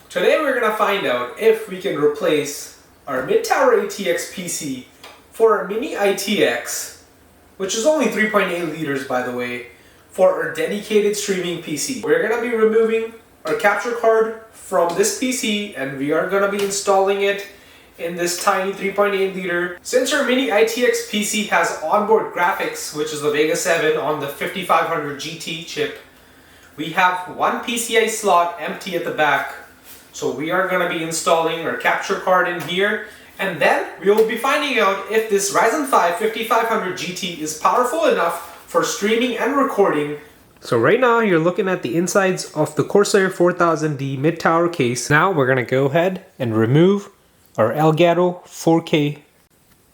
Today we're going to find out if we can replace our mid-tower ATX PC for a mini ITX, which is only 3.8 liters by the way, for our dedicated streaming PC. We're going to be removing our capture card from this PC and we are going to be installing it in this tiny 3.8 liter. Since our mini ITX PC has onboard graphics, which is the Vega 7 on the 5500 GT chip, we have one PCIe slot empty at the back. So we are going to be installing our capture card in here, and then we will be finding out if this Ryzen 5 5500 GT is powerful enough for streaming and recording. So right now you're looking at the insides of the Corsair 4000D mid-tower case. Now we're going to go ahead and remove our Elgato 4K.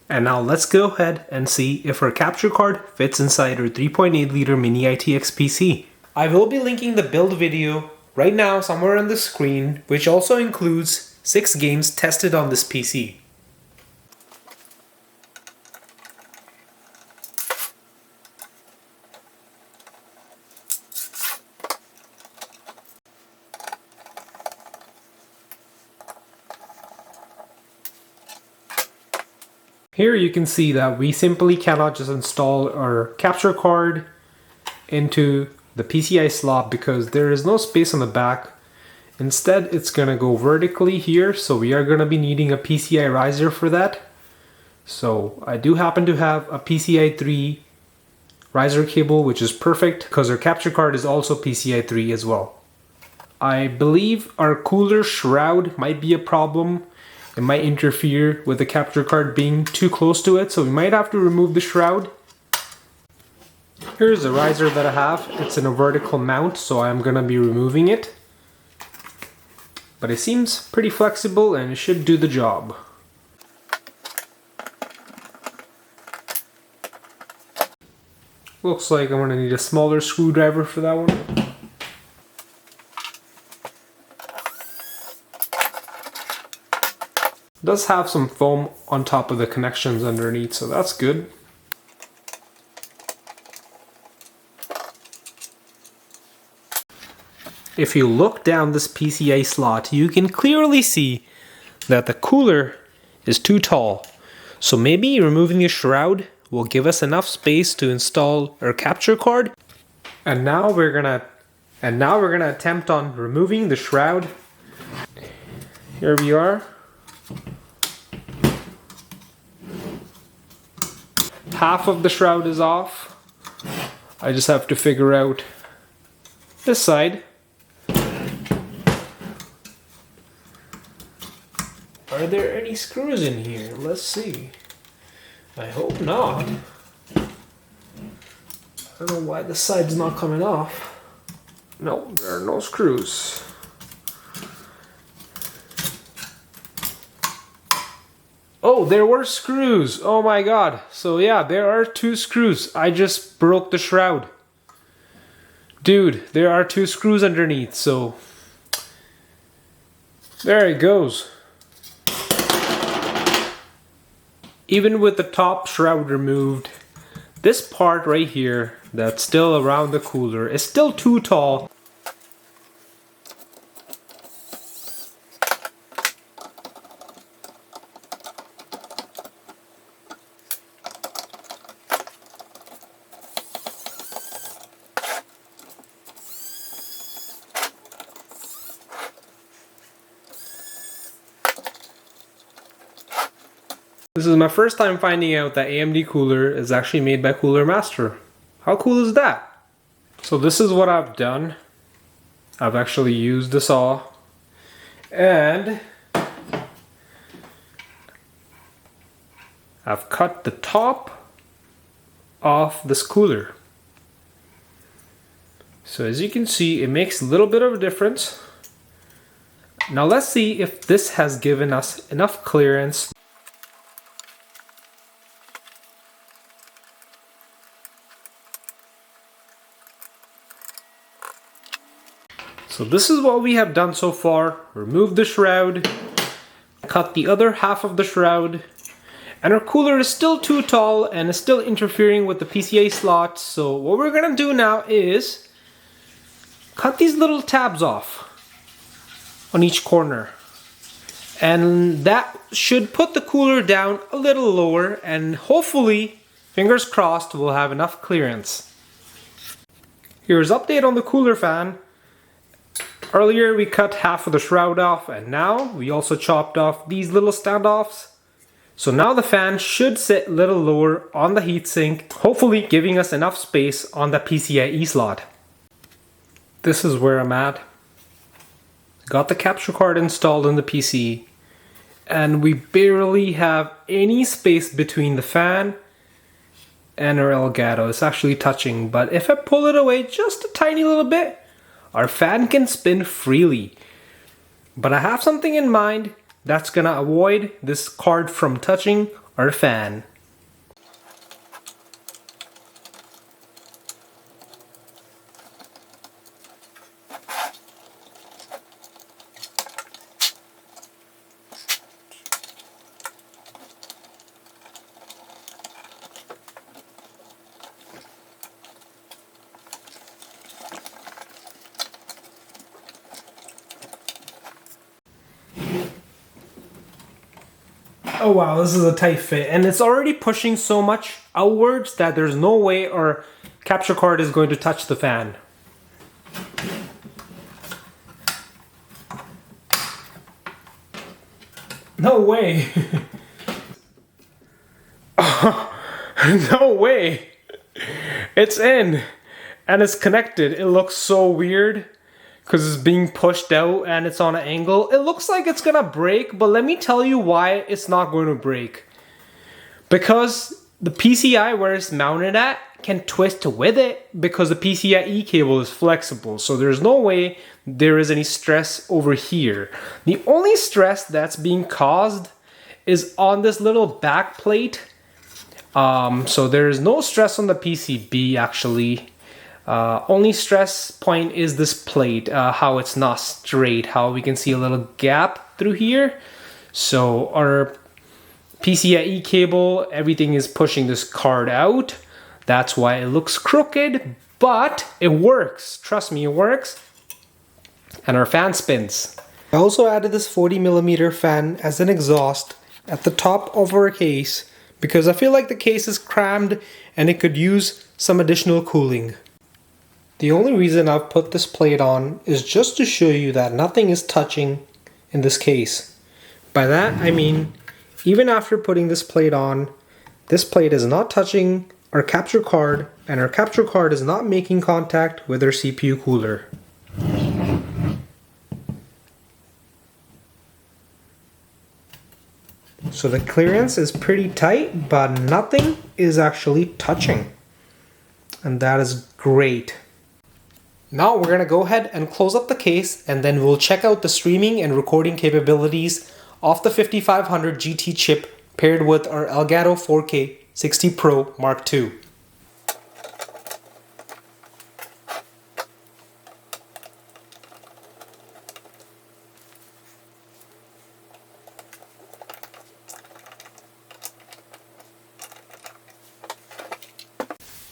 And now let's go ahead and see if our capture card fits inside our 3.8 liter mini ITX PC. I will be linking the build video right now somewhere on the screen, which also includes 6 games tested on this PC. Here you can see that we simply cannot just install our capture card into the PCI slot because there is no space on the back. Instead, it's going to go vertically here, so we are going to be needing a PCI riser for that. So I do happen to have a PCI 3 riser cable, which is perfect because our capture card is also PCI 3 as well. I believe our cooler shroud might be a problem. It might interfere with the capture card being too close to it, so we might have to remove the shroud. Here's a riser that I have. It's in a vertical mount, so I'm gonna be removing it. But it seems pretty flexible and it should do the job. Looks like I'm gonna need a smaller screwdriver for that one. It does have some foam on top of the connections underneath, so that's good. If you look down this PCIe slot, you can clearly see that the cooler is too tall. So maybe removing the shroud will give us enough space to install our capture card. And now we're gonna attempt on removing the shroud. Here we are. Half of the shroud is off. I just have to figure out this side. Are there any screws in here? Let's see. I hope not. I don't know why the side's not coming off. No, there are no screws. Oh, there were screws. Oh my god. So yeah, there are 2 screws. I just broke the shroud. Dude, there are 2 screws underneath, so there it goes. Even with the top shroud removed, this part right here that's still around the cooler is still too tall. This is my first time finding out that AMD cooler is actually made by Cooler Master. How cool is that? So this is what I've done. I've actually used the saw and I've cut the top off this cooler. So as you can see, it makes a little bit of a difference. Now let's see if this has given us enough clearance. So this is what we have done so far. Remove the shroud, cut the other half of the shroud, and our cooler is still too tall and is still interfering with the PCIe slot. So what we're gonna do now is cut these little tabs off. on each corner. And that should put the cooler down a little lower, and hopefully, fingers crossed, we'll have enough clearance. Here's update on the cooler fan. Earlier we cut half of the shroud off, and now we also chopped off these little standoffs. So now the fan should sit a little lower on the heatsink, hopefully giving us enough space on the PCIe slot. This is where I'm at. Got the capture card installed in the PC, and we barely have any space between the fan and our Elgato. It's actually touching, but if I pull it away just a tiny little bit, our fan can spin freely. But I have something in mind that's gonna avoid this card from touching our fan. Oh wow, this is a tight fit, and it's already pushing so much outwards that there's no way our capture card is going to touch the fan. No way. No way. It's in and it's connected. It looks so weird because it's being pushed out and it's on an angle. It looks like it's gonna break, but let me tell you why it's not going to break. Because the PCI where it's mounted at can twist with it because the PCIe cable is flexible. So there's no way there is any stress over here. The only stress that's being caused is on this little back plate. So there is no stress on the PCB actually. Only stress point is this plate, how it's not straight, how we can see a little gap through here. So our PCIe cable, everything is pushing this card out. That's why it looks crooked, but it works. Trust me, it works. And our fan spins. I also added this 40mm fan as an exhaust at the top of our case because I feel like the case is crammed and it could use some additional cooling. The only reason I've put this plate on is just to show you that nothing is touching in this case. By that I mean, even after putting this plate on, this plate is not touching our capture card, and our capture card is not making contact with our CPU cooler. So the clearance is pretty tight, but nothing is actually touching. And that is great. Now we're gonna go ahead and close up the case, and then we'll check out the streaming and recording capabilities of the 5500 GT chip paired with our Elgato 4K 60 Pro Mark II.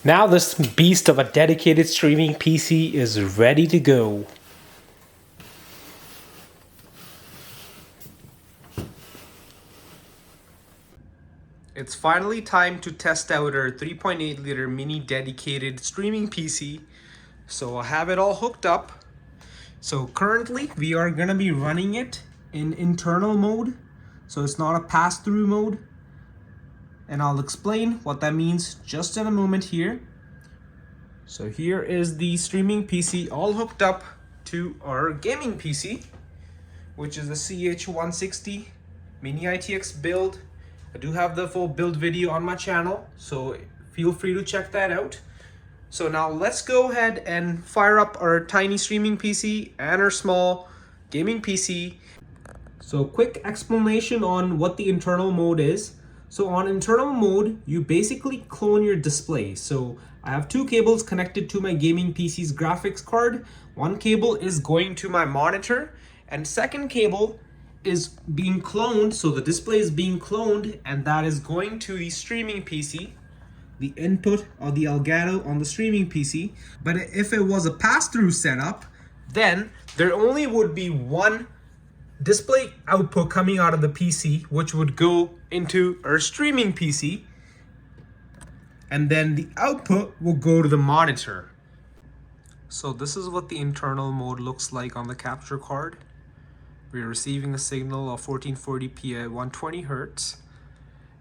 Now this beast of a dedicated streaming PC is ready to go. It's finally time to test out our 3.8 liter mini dedicated streaming PC. So I have it all hooked up. So currently we are gonna be running it in internal mode. So it's not a pass-through mode. And I'll explain what that means just in a moment here. So here is the streaming PC all hooked up to our gaming PC, which is a CH160 mini ITX build. I do have the full build video on my channel, so feel free to check that out. So now let's go ahead and fire up our tiny streaming PC and our small gaming PC. So quick explanation on what the internal mode is. So on internal mode, you basically clone your display. So I have two cables connected to my gaming PC's graphics card. One cable is going to my monitor, and second cable is being cloned, so the display is being cloned, and that is going to the streaming PC, the input of the Elgato on the streaming PC. But if it was a pass-through setup, then there only would be one display output coming out of the PC, which would go into our streaming PC, and then the output will go to the monitor. So this is what the internal mode looks like on the capture card. We're receiving a signal of 1440p at 120 Hz.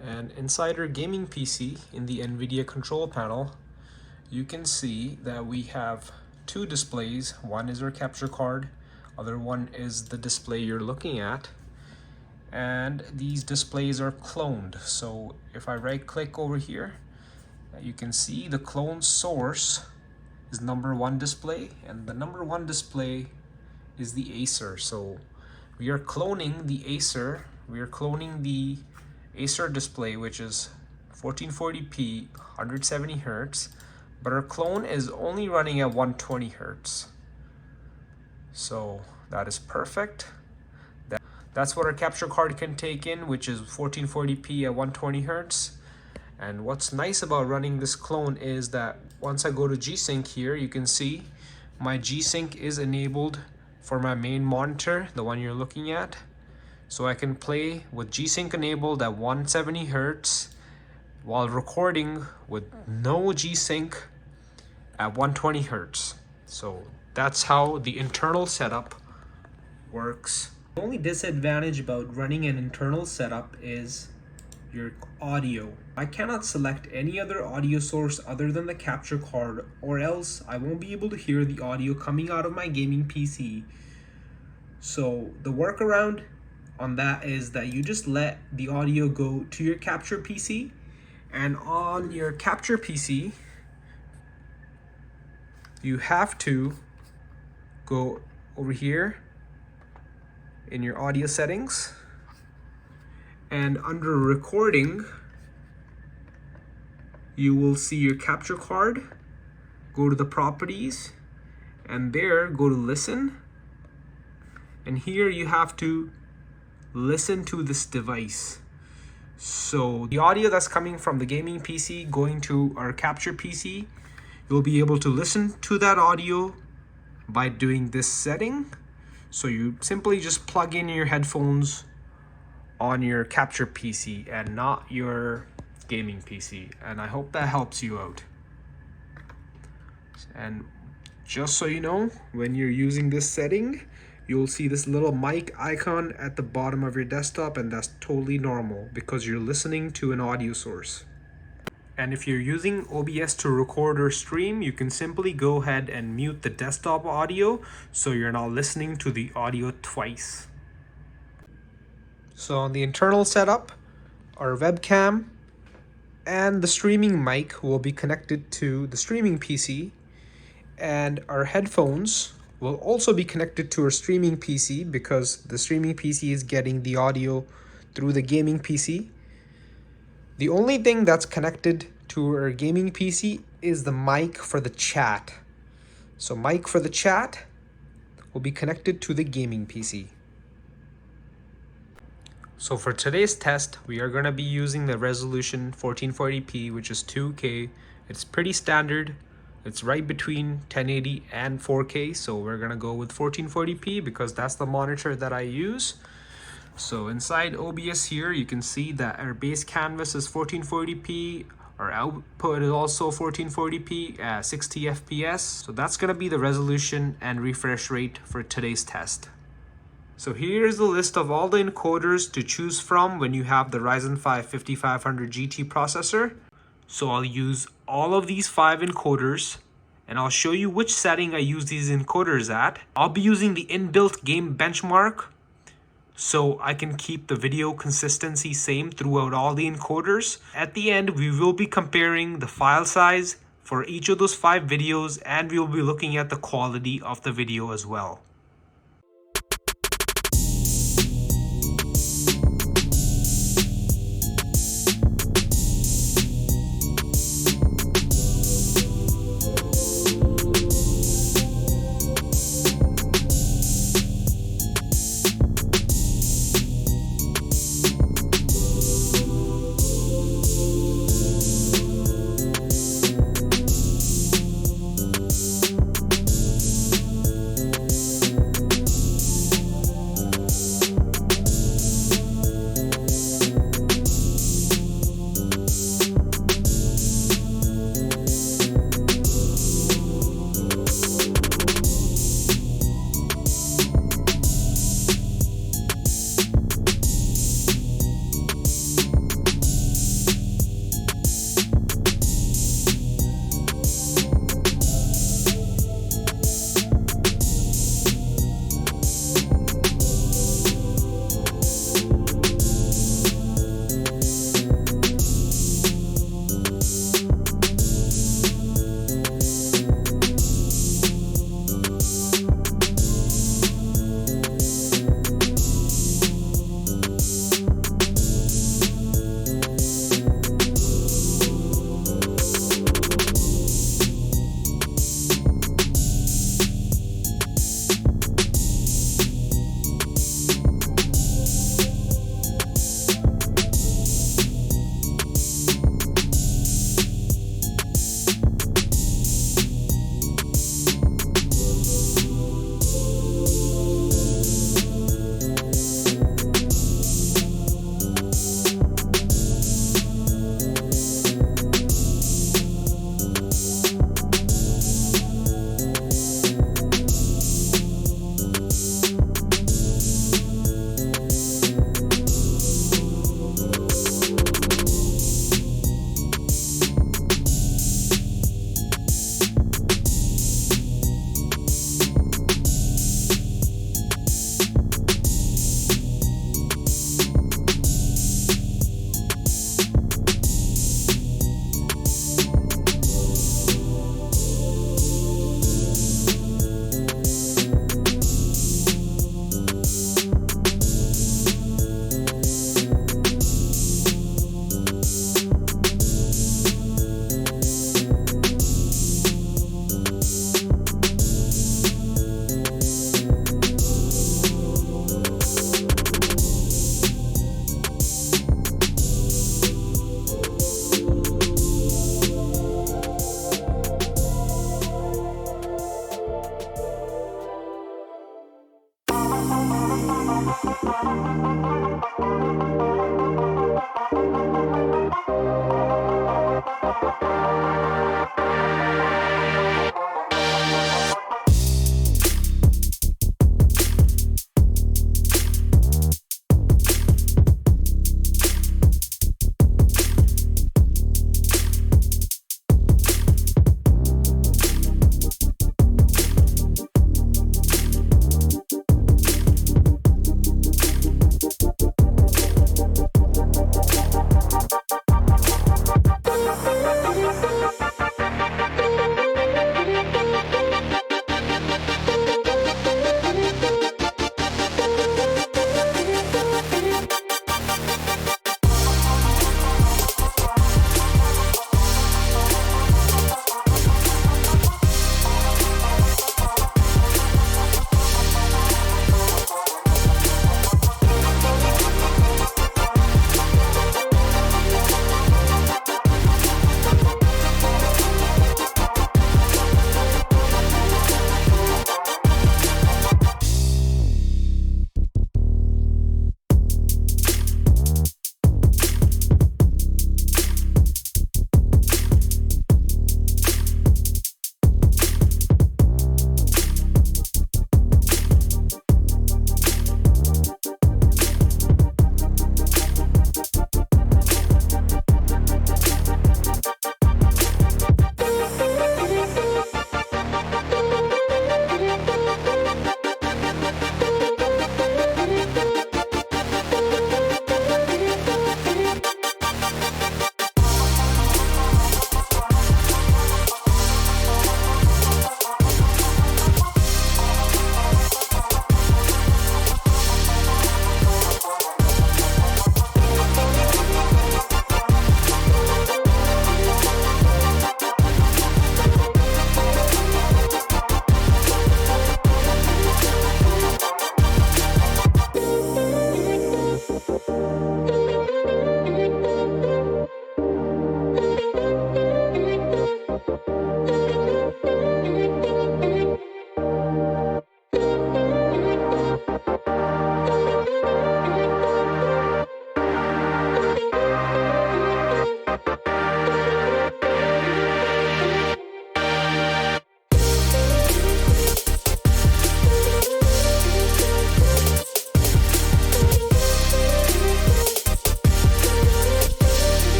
And inside our gaming PC in the NVIDIA control panel, you can see that we have two displays. One is our capture card, other one is the display you're looking at. And these displays are cloned. So if I right click over here, you can see the clone source is number 1 display, and the number 1 display is the Acer. So we are cloning the Acer, we are cloning the Acer display, which is 1440p 170 Hz, but our clone is only running at 120 Hz. So that is perfect. That's what our capture card can take in, which is 1440p at 120 Hz. And what's nice about running this clone is that once I go to G-Sync here, you can see my G-Sync is enabled for my main monitor, the one you're looking at. So I can play with G-Sync enabled at 170 Hz while recording with no G-Sync at 120 Hz. So that's how the internal setup works. The only disadvantage about running an internal setup is your audio. I cannot select any other audio source other than the capture card, or else I won't be able to hear the audio coming out of my gaming PC. So the workaround on that is that you just let the audio go to your capture PC, and on your capture PC you have to go over here in your audio settings, and under recording you will see your capture card. Go to the properties, and there go to listen, and here you have to listen to this device. So the audio that's coming from the gaming PC going to our capture PC, you'll be able to listen to that audio by doing this setting. So you simply just plug in your headphones on your capture PC and not your gaming PC, and I hope that helps you out. And just so you know, when you're using this setting, you'll see this little mic icon at the bottom of your desktop, and that's totally normal because you're listening to an audio source. And if you're using OBS to record or stream, you can simply go ahead and mute the desktop audio so you're not listening to the audio twice. So on the internal setup, our webcam and the streaming mic will be connected to the streaming PC, and our headphones will also be connected to our streaming PC because the streaming PC is getting the audio through the gaming PC. The only thing that's connected to our gaming PC is the mic for the chat. So mic for the chat will be connected to the gaming PC. So for today's test, we are going to be using the resolution 1440p, which is 2K. It's pretty standard. It's right between 1080 and 4K, so we're gonna go with 1440p because that's the monitor that I use. So inside OBS here, you can see that our base canvas is 1440p. Our output is also 1440p at 60 FPS. So that's gonna be the resolution and refresh rate for today's test. So here's the list of all the encoders to choose from when you have the Ryzen 5 5500 GT processor. So I'll use all of these 5 encoders, and I'll show you which setting I use these encoders at. I'll be using the inbuilt game benchmark so I can keep the video consistency same throughout all the encoders. At the end, we will be comparing the file size for each of those 5 videos, and we will be looking at the quality of the video as well.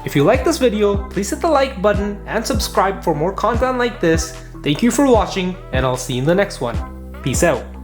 If you like this video, please hit the like button and subscribe for more content like this. Thank you for watching, and I'll see you in the next one. Peace out.